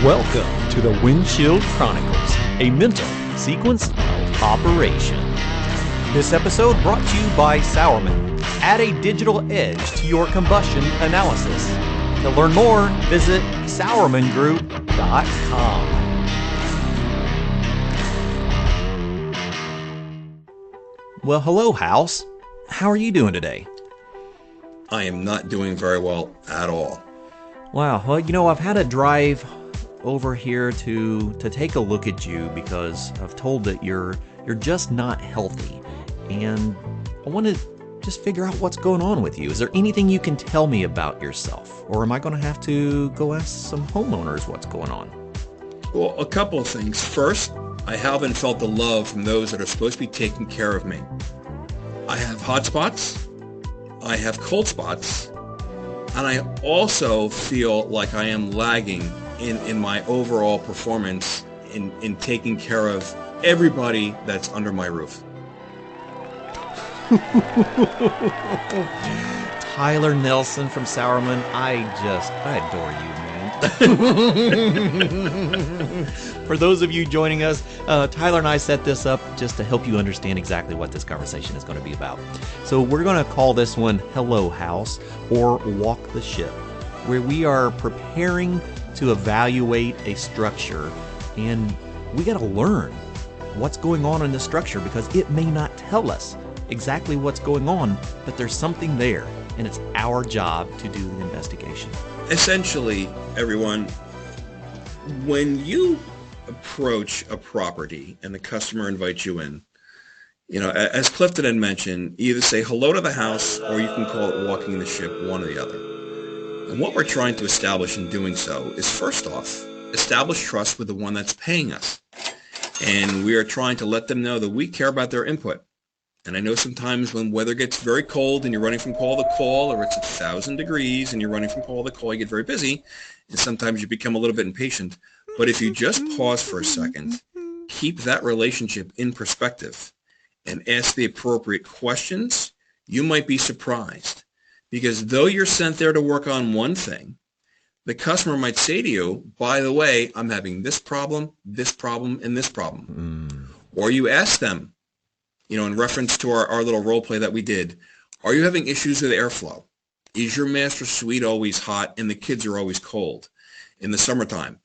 Welcome to the Windshield Chronicles, a mental sequence of operation. This episode brought to you by Sauermann. Add a digital edge to your combustion analysis. To learn more, visit SauermannGroup.com. Well, hello, House. How are you doing today? I am not doing very well at all. Wow. Well, I've had a drive over here to take a look at you because I've told that you're just not healthy, and I want to just figure out what's going on with you. Is there anything you can tell me about yourself, or am I going to have to go ask some homeowners what's going on? Well, a couple of things. First, I haven't felt the love from those that are supposed to be taking care of me. I have hot spots, I have cold spots, and I also feel like I am lagging in my overall performance in taking care of everybody that's under my roof. Tyler Nelson from Sauermann, I adore you, man. For those of you joining us, Tyler and I set this up just to help you understand exactly what this conversation is going to be about. So we're going to call this one Hello House, or Walk the Ship, where we are preparing to evaluate a structure, and we got to learn what's going on in the structure because it may not tell us exactly what's going on, but there's something there, and it's our job to do the investigation. Essentially, everyone, when you approach a property and the customer invites you in, as Clifton had mentioned, either say hello to the house or you can call it walking the ship, one or the other. And what we're trying to establish in doing so is, first off, establish trust with the one that's paying us. And we are trying to let them know that we care about their input. And I know sometimes when weather gets very cold and you're running from call to call, or it's 1,000 degrees and you're running from call to call, you get very busy, and sometimes you become a little bit impatient. But if you just pause for a second, keep that relationship in perspective, and ask the appropriate questions, you might be surprised. Because though you're sent there to work on one thing, the customer might say to you, by the way, I'm having this problem, and this problem. Or you ask them, in reference to our little role play that we did, are you having issues with airflow? Is your master suite always hot and the kids are always cold in the summertime?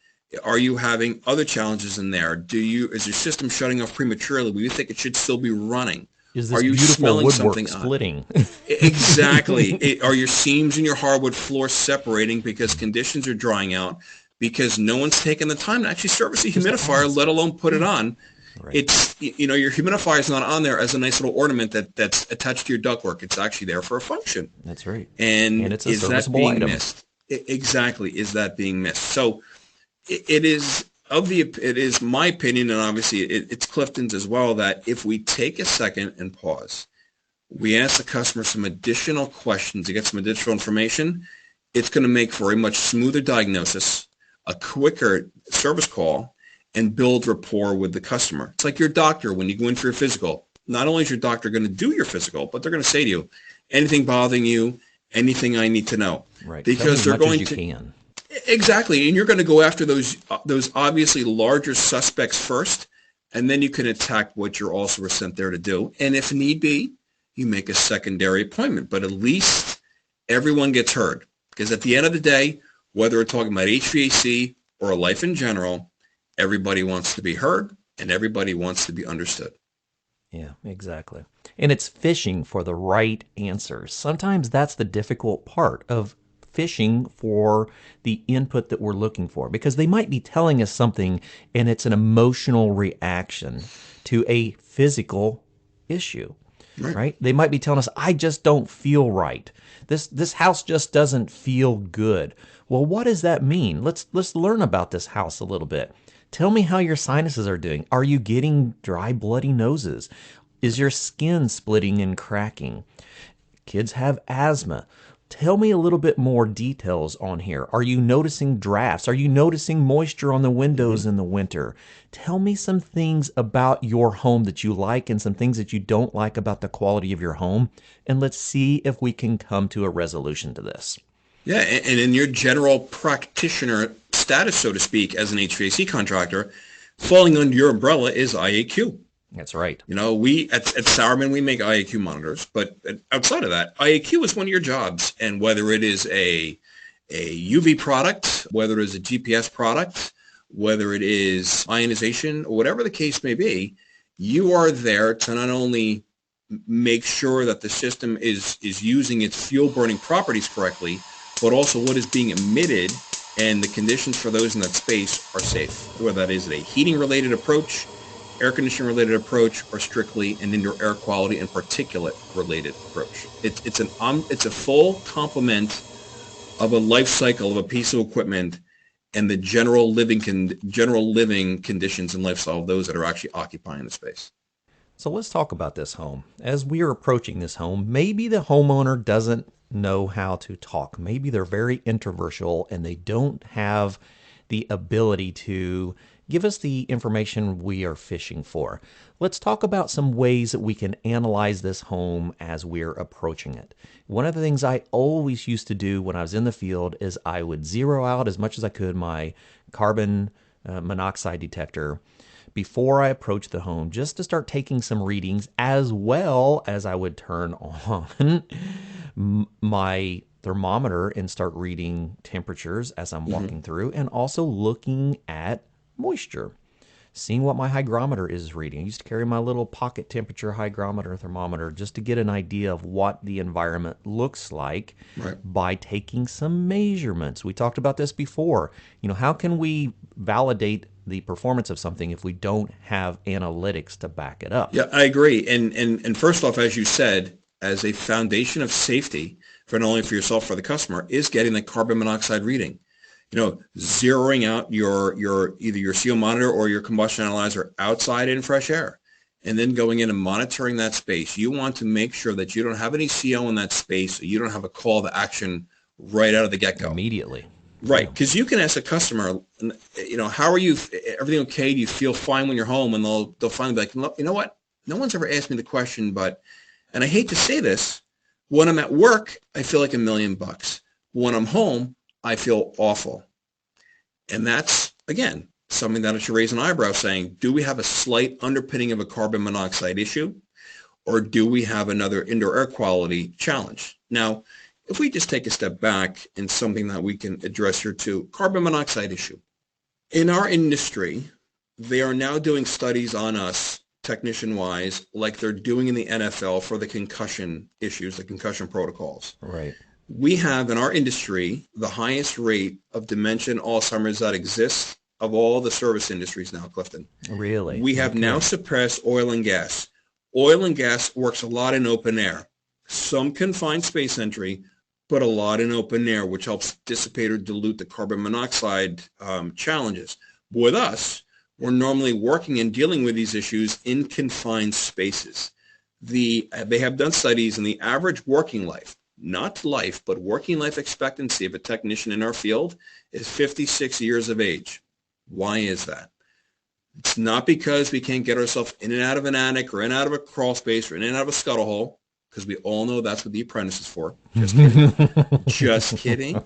Are you having other challenges in there? Is your system shutting off prematurely? Do you think it should still be running? Is this are you beautiful smelling woodwork something splitting? Exactly. Are your seams in your hardwood floor separating because conditions are drying out, because no one's taken the time to actually service a humidifier, let alone put it on? Right. It's, your humidifier is not on there as a nice little ornament that's attached to your ductwork. It's actually there for a function. That's right. And it's a is that serviceable being item. missed? Exactly. Is that being missed? So it is my opinion, and obviously it's Clifton's as well, that if we take a second and pause, we ask the customer some additional questions to get some additional information, it's going to make for a much smoother diagnosis, a quicker service call, and build rapport with the customer. It's like your doctor when you go in for your physical. Not only is your doctor going to do your physical, but they're going to say to you, anything bothering you, anything I need to know. Right. Because they're going to... Can. Exactly, and you're going to go after those obviously larger suspects first, and then you can attack what you're also sent there to do. And if need be, you make a secondary appointment. But at least everyone gets heard, because at the end of the day, whether we're talking about HVAC or life in general, everybody wants to be heard and everybody wants to be understood. Yeah, exactly. And it's fishing for the right answers. Sometimes that's the difficult part of fishing for the input that we're looking for, because they might be telling us something and it's an emotional reaction to a physical issue, right? They might be telling us, I just don't feel right. This house just doesn't feel good. Well, what does that mean? Let's learn about this house a little bit. Tell me how your sinuses are doing. Are you getting dry, bloody noses? Is your skin splitting and cracking? Kids have asthma. Tell me a little bit more details on here. Are you noticing drafts? Are you noticing moisture on the windows in the winter? Tell me some things about your home that you like and some things that you don't like about the quality of your home. And let's see if we can come to a resolution to this. Yeah, and in your general practitioner status, so to speak, as an HVAC contractor, falling under your umbrella is IAQ. That's right. We at Sauermann, we make IAQ monitors, but outside of that, IAQ is one of your jobs. And whether it is a UV product, whether it is a GPS product, whether it is ionization, or whatever the case may be, you are there to not only make sure that the system is using its fuel burning properties correctly, but also what is being emitted and the conditions for those in that space are safe. Whether that is a heating related approach, air conditioning related approach, or strictly an indoor air quality and particulate related approach. It's a full complement of a life cycle of a piece of equipment and the general living conditions and lifestyle of those that are actually occupying the space. So let's talk about this home. As we are approaching this home, maybe the homeowner doesn't know how to talk. Maybe they're very introversial and they don't have the ability to give us the information we are fishing for. Let's talk about some ways that we can analyze this home as we're approaching it. One of the things I always used to do when I was in the field is I would zero out as much as I could my carbon monoxide detector before I approached the home, just to start taking some readings, as well as I would turn on my thermometer and start reading temperatures as I'm walking through, and also looking at moisture, seeing what my hygrometer is reading. I used to carry my little pocket temperature hygrometer thermometer just to get an idea of what the environment looks like by taking some measurements. We talked about this before. How can we validate the performance of something if we don't have analytics to back it up? Yeah, I agree. And first off, as you said, as a foundation of safety for not only for yourself, for the customer, is getting the carbon monoxide reading. Zeroing out your either your CO monitor or your combustion analyzer outside in fresh air, and then going in and monitoring that space. You want to make sure that you don't have any CO in that space, so you don't have a call to action right out of the get-go. Immediately. Right, because you can ask a customer, how are you? Everything okay? Do you feel fine when you're home? And they'll finally be like, you know what? No one's ever asked me the question, but, and I hate to say this, when I'm at work, I feel like $1 million. When I'm home, I feel awful. And that's, again, something that should raise an eyebrow, saying, do we have a slight underpinning of a carbon monoxide issue, or do we have another indoor air quality challenge? Now, if we just take a step back in something that we can address here too, carbon monoxide issue. In our industry, they are now doing studies on us, technician-wise, like they're doing in the NFL for the concussion issues, the concussion protocols. Right. We have in our industry the highest rate of dementia and Alzheimer's that exists of all the service industries now, Clifton. Really? We have now suppressed oil and gas. Oil and gas works a lot in open air. Some confined space entry, but a lot in open air, which helps dissipate or dilute the carbon monoxide challenges. With us, we're normally working and dealing with these issues in confined spaces. They have done studies in the average working life, not life, but working life expectancy of a technician in our field is 56 years of age. Why is that? It's not because we can't get ourselves in and out of an attic or in and out of a crawl space or in and out of a scuttle hole, because we all know that's what the apprentice is for. Just kidding. Just kidding.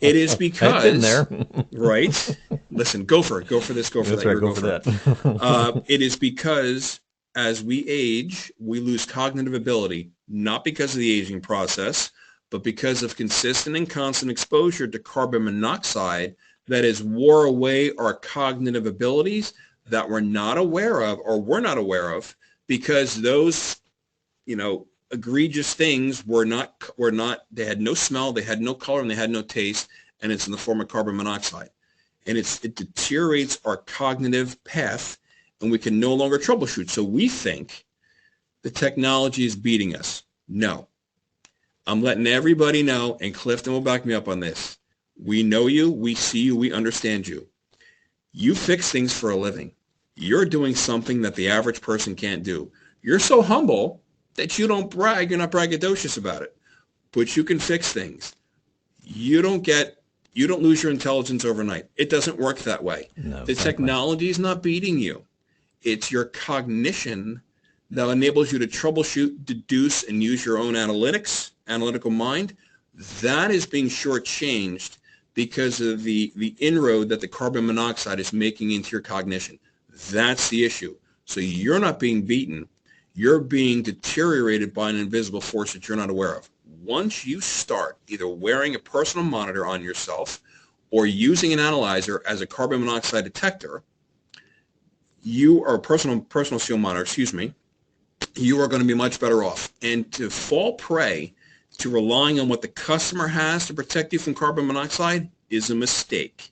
It is because... I've been there. Right? Listen, go for it. Go for this. Go for That's that. right, go for that. It is because as we age, we lose cognitive ability, not because of the aging process, but because of consistent and constant exposure to carbon monoxide that has wore away our cognitive abilities that we're not aware of, or we're not aware of, because those, egregious things were not, they had no smell, they had no color, and they had no taste, and it's in the form of carbon monoxide. And it deteriorates our cognitive path, and we can no longer troubleshoot. So we think the technology is beating us. No. I'm letting everybody know, and Clifton will back me up on this. We know you, we see you, we understand you. You fix things for a living. You're doing something that the average person can't do. You're so humble that you don't brag, you're not braggadocious about it, but you can fix things. You don't lose your intelligence overnight. It doesn't work that way. No, the technology is not beating you. It's your cognition that enables you to troubleshoot, deduce, and use your own analytical mind. That is being shortchanged because of the inroad that the carbon monoxide is making into your cognition. That's the issue. So you're not being beaten. You're being deteriorated by an invisible force that you're not aware of. Once you start either wearing a personal monitor on yourself or using an analyzer as a carbon monoxide detector, you are a personal seal monitor, you are going to be much better off. And to fall prey to relying on what the customer has to protect you from carbon monoxide is a mistake.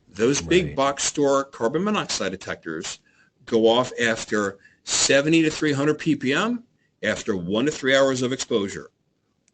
Those big box store carbon monoxide detectors go off after 70 to 300 ppm after 1 to 3 hours of exposure.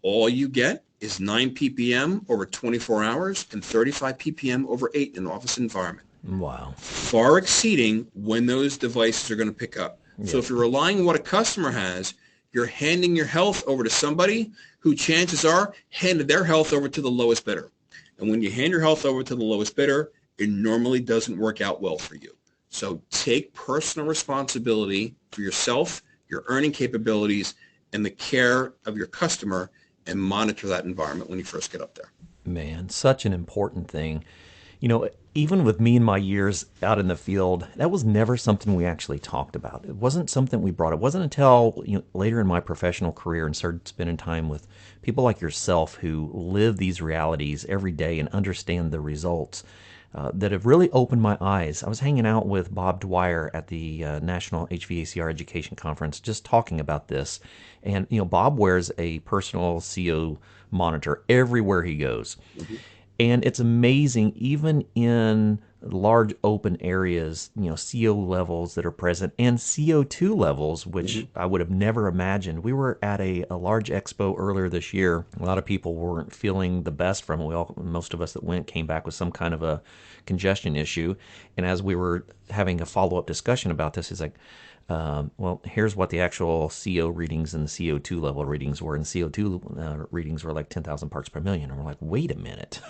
All you get is 9 ppm over 24 hours and 35 ppm over 8 in an office environment. Wow. Far exceeding when those devices are going to pick up. Yeah. So if you're relying on what a customer has, you're handing your health over to somebody who chances are handed their health over to the lowest bidder. And when you hand your health over to the lowest bidder, it normally doesn't work out well for you. So take personal responsibility for yourself, your earning capabilities, and the care of your customer, and monitor that environment when you first get up there. Man, such an important thing. You know, even with me and my years out in the field, that was never something we actually talked about. It wasn't something we brought up. It wasn't until later in my professional career and started spending time with people like yourself who live these realities every day and understand the results that have really opened my eyes. I was hanging out with Bob Dwyer at the National HVACR Education Conference just talking about this. And, Bob wears a personal CO monitor everywhere he goes. Mm-hmm. And it's amazing, even in large open areas, CO levels that are present and CO2 levels, which I would have never imagined. We were at a large expo earlier this year. A lot of people weren't feeling the best from it. Most of us that went came back with some kind of a congestion issue. And as we were having a follow-up discussion about this, he's like, here's what the actual CO readings and the CO2 level readings were. And CO2 readings were like 10,000 parts per million. And we're like, wait a minute.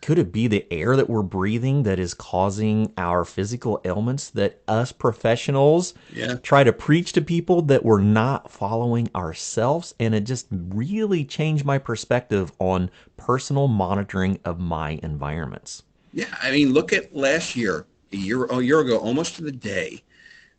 Could it be the air that we're breathing that is causing our physical ailments that us professionals try to preach to people that we're not following ourselves? And it just really changed my perspective on personal monitoring of my environments. Yeah, I mean, look at last year, a year ago, almost to the day,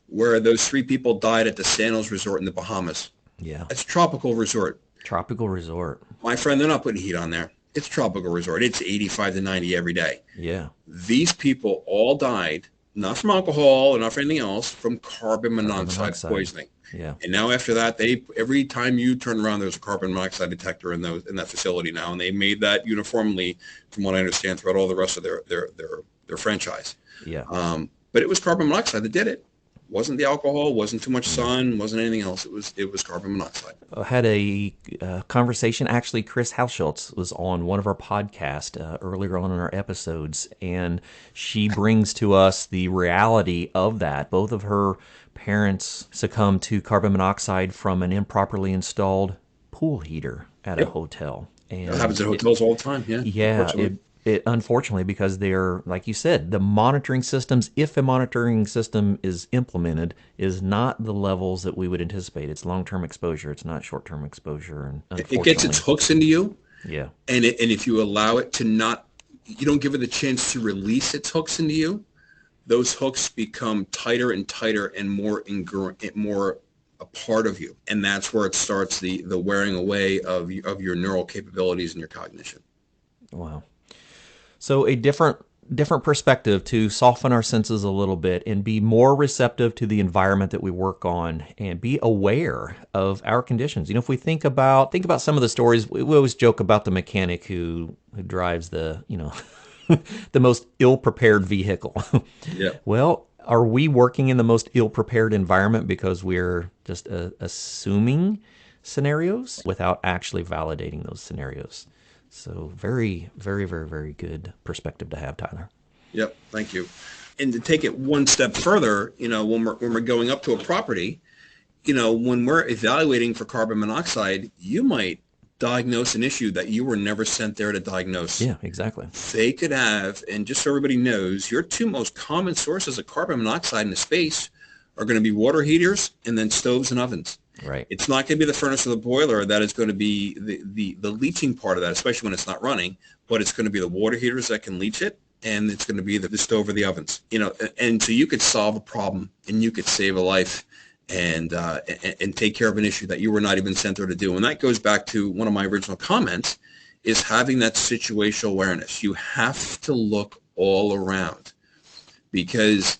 where those 3 people died at the Sandals Resort in the Bahamas. Yeah. It's a tropical resort. Tropical resort. My friend, they're not putting heat on there. It's a tropical resort. It's 85 to 90 every day. Yeah. These people all died, not from alcohol or not from anything else, from carbon monoxide poisoning. Yeah. And now after that, every time you turn around, there's a carbon monoxide detector in that facility now. And they made that uniformly, from what I understand, throughout all the rest of their franchise. Yeah. But it was carbon monoxide that did it. Wasn't the alcohol, wasn't too much sun, wasn't anything else. It was carbon monoxide. I had a conversation. Actually, Chris Hausschultz was on one of our podcasts earlier on in our episodes, and she brings to us the reality of that. Both of her parents succumbed to carbon monoxide from an improperly installed pool heater at a hotel. And it happens at hotels all the time, yeah. Yeah, it unfortunately, because they're, like you said, the monitoring systems, if a monitoring system is implemented, is not the levels that we would anticipate. It's long-term exposure. It's not short-term exposure. And it gets its hooks into you. Yeah. And if you allow it to you don't give it the chance to release its hooks into you, those hooks become tighter and tighter and more a part of you. And that's where it starts the wearing away of your neural capabilities and your cognition. Wow. So a different perspective to soften our senses a little bit and be more receptive to the environment that we work on and be aware of our conditions. If we think about some of the stories, we always joke about the mechanic who drives the the most ill-prepared vehicle. Yeah. Well, are we working in the most ill-prepared environment because we're just assuming scenarios without actually validating those scenarios? So very, very, very, very good perspective to have, Tyler. Yep, thank you. And to take it one step further, when we're going up to a property, when we're evaluating for carbon monoxide, you might diagnose an issue that you were never sent there to diagnose. Yeah, exactly. They could have, and just so everybody knows, your 2 most common sources of carbon monoxide in the space are going to be water heaters and then stoves and ovens. Right. It's not going to be the furnace or the boiler that is going to be the leaching part of that, especially when it's not running, but it's going to be the water heaters that can leach it, and it's going to be the stove or the ovens. And so you could solve a problem and you could save a life and take care of an issue that you were not even sent there to do. And that goes back to one of my original comments, is having that situational awareness. You have to look all around, because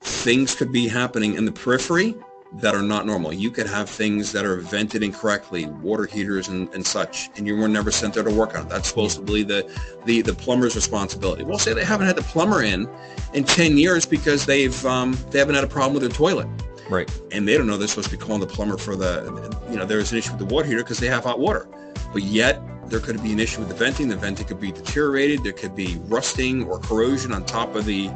things could be happening in the periphery that are not normal. You could have things that are vented incorrectly, water heaters and such, and you were never sent there to work on it. That's supposedly the plumber's responsibility. Well, say they haven't had the plumber in 10 years because they haven't had a problem with their toilet. Right. And they don't know they're supposed to be calling the plumber for there's an issue with the water heater because they have hot water. But yet there could be an issue with the venting. The venting could be deteriorated. There could be rusting or corrosion on top of the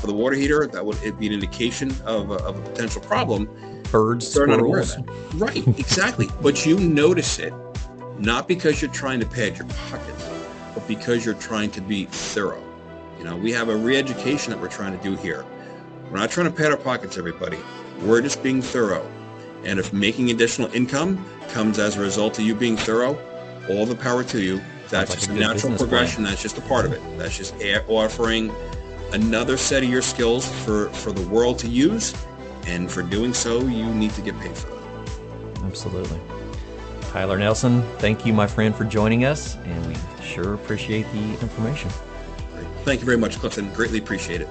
water heater. That would be an indication of a potential problem. Birds, They're not aware of squirrels. that. Right, exactly. But you notice it, not because you're trying to pad your pockets, but because you're trying to be thorough. We have a re-education that we're trying to do here. We're not trying to pad our pockets, everybody. We're just being thorough. And if making additional income comes as a result of you being thorough, all the power to you. That's just a natural progression. That's just a part of it. That's just offering another set of your skills for the world to use. And for doing so, you need to get paid for that. Absolutely. Tyler Nelson, thank you, my friend, for joining us, and we sure appreciate the information. Thank you very much, Clifton. Greatly appreciate it.